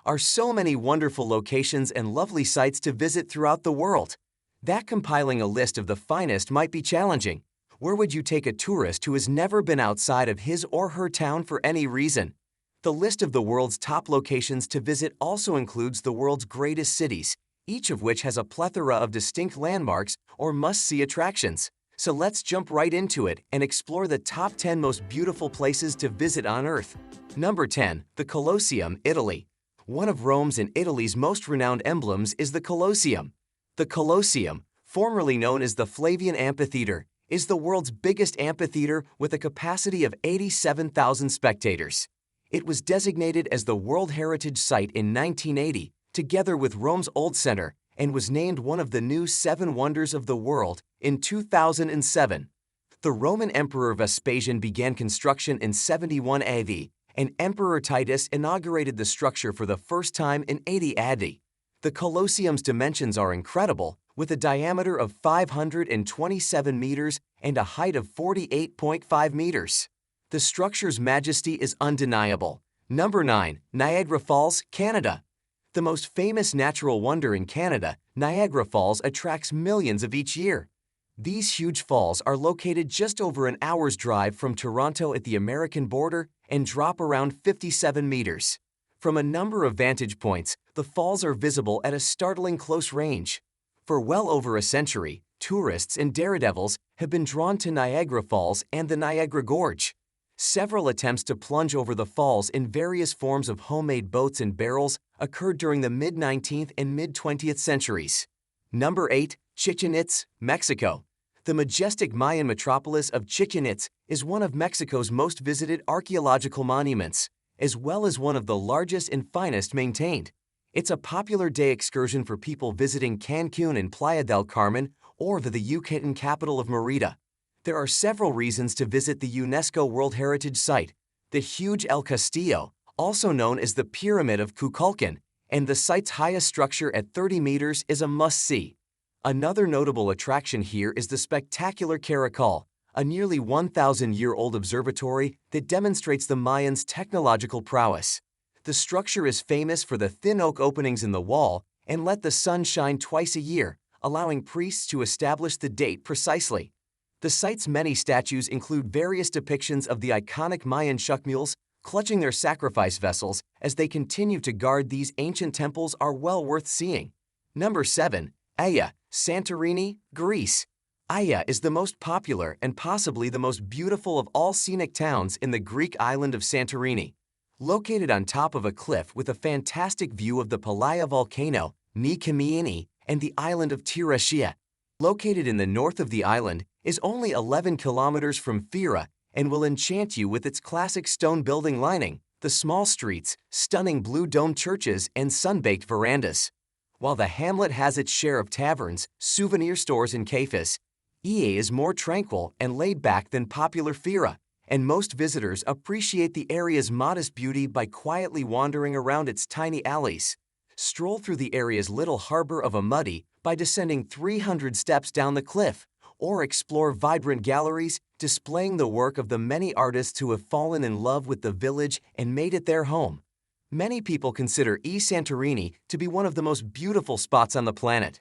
are so many wonderful locations and lovely sights to visit throughout the world that compiling a list of the finest might be challenging. Where would you take a tourist who has never been outside of his or her town for any reason? The list of the world's top locations to visit also includes the world's greatest cities, each of which has a plethora of distinct landmarks or must-see attractions. So let's jump right into it and explore the top 10 most beautiful places to visit on Earth. Number 10. The Colosseum, Italy. One of Rome's and Italy's most renowned emblems is the Colosseum. The Colosseum, formerly known as the Flavian Amphitheater, is the world's biggest amphitheater with a capacity of 87,000 spectators. It was designated as the World Heritage Site in 1980, together with Rome's Old Center, and was named one of the new 7 Wonders of the World in 2007. The Roman Emperor Vespasian began construction in 71 AD, and Emperor Titus inaugurated the structure for the first time in 80 AD. The Colosseum's dimensions are incredible, with a diameter of 527 meters and a height of 48.5 meters. The structure's majesty is undeniable. Number 9. Niagara Falls, Canada. The most famous natural wonder in Canada, Niagara Falls attracts millions of each year. These huge falls are located just over an hour's drive from Toronto at the American border and drop around 57 meters. From a number of vantage points, the falls are visible at a startling close range. For well over a century, tourists and daredevils have been drawn to Niagara Falls and the Niagara Gorge. Several attempts to plunge over the falls in various forms of homemade boats and barrels occurred during the mid-19th and mid-20th centuries. Number 8. Chichen Itza, Mexico. The majestic Mayan metropolis of Chichen Itza is one of Mexico's most visited archaeological monuments, as well as one of the largest and finest maintained. It's a popular day excursion for people visiting Cancun and Playa del Carmen or the Yucatan capital of Mérida. There are several reasons to visit the UNESCO World Heritage Site. The huge El Castillo, also known as the Pyramid of Kukulkan, and the site's highest structure at 30 meters is a must-see. Another notable attraction here is the spectacular Caracol, a nearly 1,000-year-old observatory that demonstrates the Mayans' technological prowess. The structure is famous for the thin oak openings in the wall and let the sun shine twice a year, allowing priests to establish the date precisely. The site's many statues include various depictions of the iconic Mayan shuckmules clutching their sacrifice vessels as they continue to guard these ancient temples are well worth seeing. Number 7. Aia, Santorini, Greece. Aia is the most popular and possibly the most beautiful of all scenic towns in the Greek island of Santorini. Located on top of a cliff with a fantastic view of the Palaia volcano, Ni Kamiini, and the island of Tiracia. Located in the north of the island, is only 11 kilometers from Fira and will enchant you with its classic stone building lining, the small streets, stunning blue dome churches, and sun-baked verandas. While the hamlet has its share of taverns, souvenir stores, and cafes, Ie is more tranquil and laid back than popular Fira, and most visitors appreciate the area's modest beauty by quietly wandering around its tiny alleys. Stroll through the area's little harbor of Amudi by descending 300 steps down the cliff, or explore vibrant galleries displaying the work of the many artists who have fallen in love with the village and made it their home. Many people consider Santorini to be one of the most beautiful spots on the planet.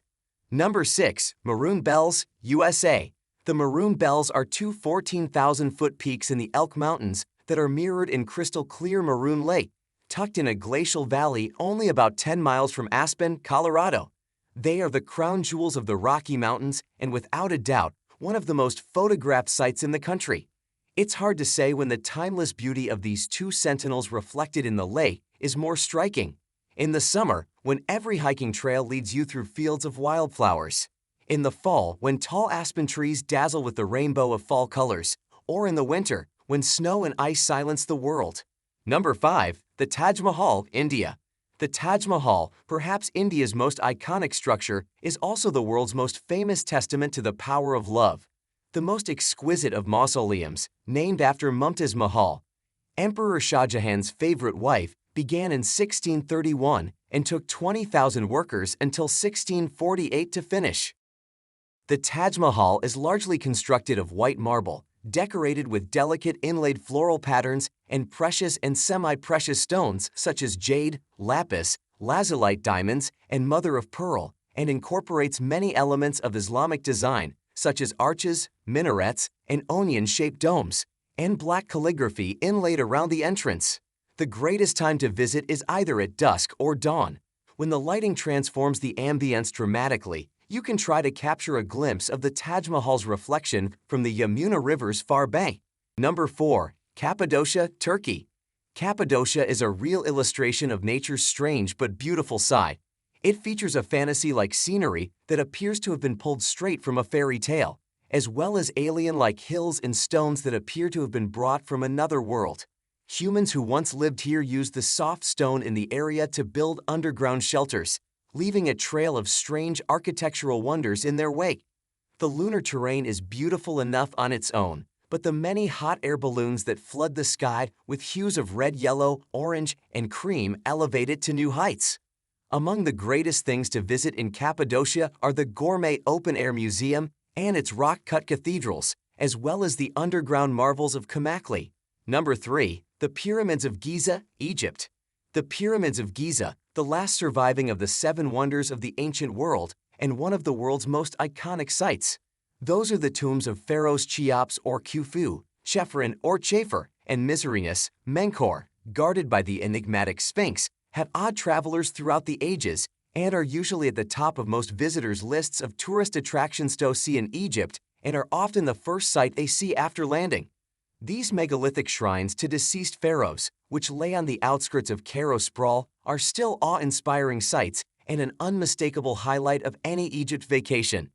Number 6. Maroon Bells, USA. The Maroon Bells are two 14,000-foot peaks in the Elk Mountains that are mirrored in crystal-clear Maroon Lake, tucked in a glacial valley only about 10 miles from Aspen, Colorado. They are the crown jewels of the Rocky Mountains and without a doubt, one of the most photographed sites in the country. It's hard to say when the timeless beauty of these two sentinels reflected in the lake is more striking. In the summer, when every hiking trail leads you through fields of wildflowers. In the fall, when tall aspen trees dazzle with the rainbow of fall colors. Or in the winter, when snow and ice silence the world. Number 5. The Taj Mahal, India. The Taj Mahal, perhaps India's most iconic structure, is also the world's most famous testament to the power of love. The most exquisite of mausoleums, named after Mumtaz Mahal, Emperor Shah Jahan's favorite wife, began in 1631 and took 20,000 workers until 1648 to finish. The Taj Mahal is largely constructed of white marble, decorated with delicate inlaid floral patterns and precious and semi-precious stones such as jade, lapis, lazulite diamonds, and mother-of-pearl, and incorporates many elements of Islamic design, such as arches, minarets, and onion-shaped domes, and black calligraphy inlaid around the entrance. The greatest time to visit is either at dusk or dawn. When the lighting transforms the ambience dramatically, you can try to capture a glimpse of the Taj Mahal's reflection from the Yamuna River's far bank. Number 4. Cappadocia, Turkey. Cappadocia is a real illustration of nature's strange but beautiful side. It features a fantasy-like scenery that appears to have been pulled straight from a fairy tale, as well as alien-like hills and stones that appear to have been brought from another world. Humans who once lived here used the soft stone in the area to build underground shelters, leaving a trail of strange architectural wonders in their wake. The lunar terrain is beautiful enough on its own, but the many hot air balloons that flood the sky with hues of red, yellow, orange, and cream elevate it to new heights. Among the greatest things to visit in Cappadocia are the gourmet open-air museum and its rock-cut cathedrals, as well as the underground marvels of Kamakli. Number 3. The Pyramids of Giza, Egypt. The Pyramids of Giza, the last surviving of the 7 wonders of the ancient world and one of the world's most iconic sites. Those are the tombs of pharaohs Cheops or Khufu, Chephren or Chafer, and Mycerinus, Menkaure, guarded by the enigmatic Sphinx, have odd travelers throughout the ages and are usually at the top of most visitors' lists of tourist attractions to see in Egypt and are often the first sight they see after landing. These megalithic shrines to deceased pharaohs, which lay on the outskirts of Cairo sprawl, are still awe-inspiring sights and an unmistakable highlight of any Egypt vacation.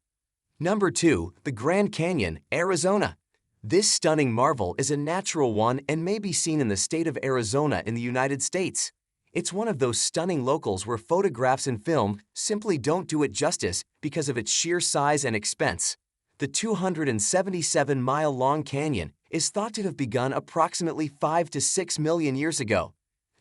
Number 2. The Grand Canyon, Arizona. This stunning marvel is a natural one and may be seen in the state of Arizona in the United States. It's one of those stunning locales where photographs and film simply don't do it justice because of its sheer size and expense. The 277-mile-long canyon is thought to have begun approximately 5 to 6 million years ago.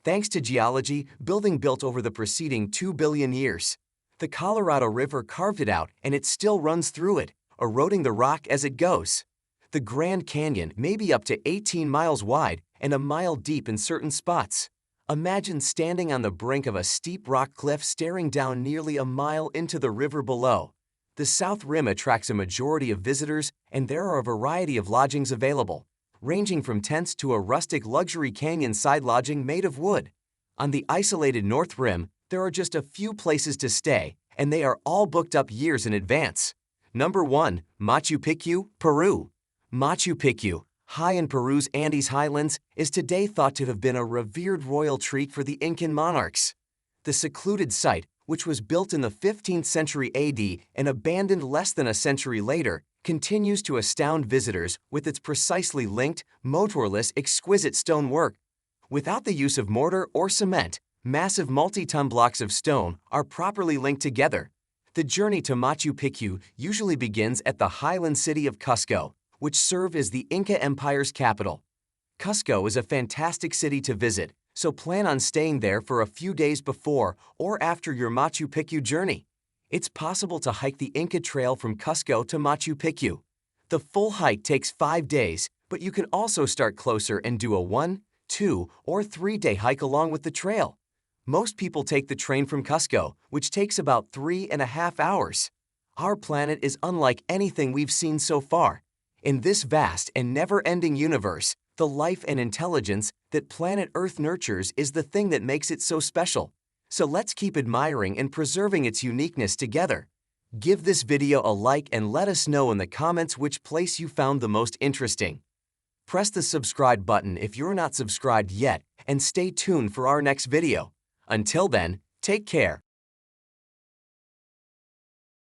Thanks to geology, building built over the preceding 2 billion years. The Colorado River carved it out and it still runs through it, eroding the rock as it goes. The Grand Canyon may be up to 18 miles wide and a mile deep in certain spots. Imagine standing on the brink of a steep rock cliff staring down nearly a mile into the river below. The South Rim attracts a majority of visitors and there are a variety of lodgings available, ranging from tents to a rustic luxury canyon side lodging made of wood. On the isolated North Rim, there are just a few places to stay, and they are all booked up years in advance. Number 1. Machu Picchu, Peru. Machu Picchu, high in Peru's Andes highlands, is today thought to have been a revered royal treat for the Incan monarchs. The secluded site, which was built in the 15th century AD and abandoned less than a century later, continues to astound visitors with its precisely linked, motorless, exquisite stonework. Without the use of mortar or cement, massive multi-ton blocks of stone are properly linked together. The journey to Machu Picchu usually begins at the highland city of Cusco, which served as the Inca Empire's capital. Cusco is a fantastic city to visit, so plan on staying there for a few days before or after your Machu Picchu journey. It's possible to hike the Inca Trail from Cusco to Machu Picchu. The full hike takes 5 days, but you can also start closer and do a 1, 2, or 3-day hike along with the trail. Most people take the train from Cusco, which takes about 3.5 hours. Our planet is unlike anything we've seen so far. In this vast and never-ending universe, the life and intelligence that planet Earth nurtures is the thing that makes it so special. So let's keep admiring and preserving its uniqueness together. Give this video a like and let us know in the comments which place you found the most interesting. Press the subscribe button if you're not subscribed yet and stay tuned for our next video. Until then, take care.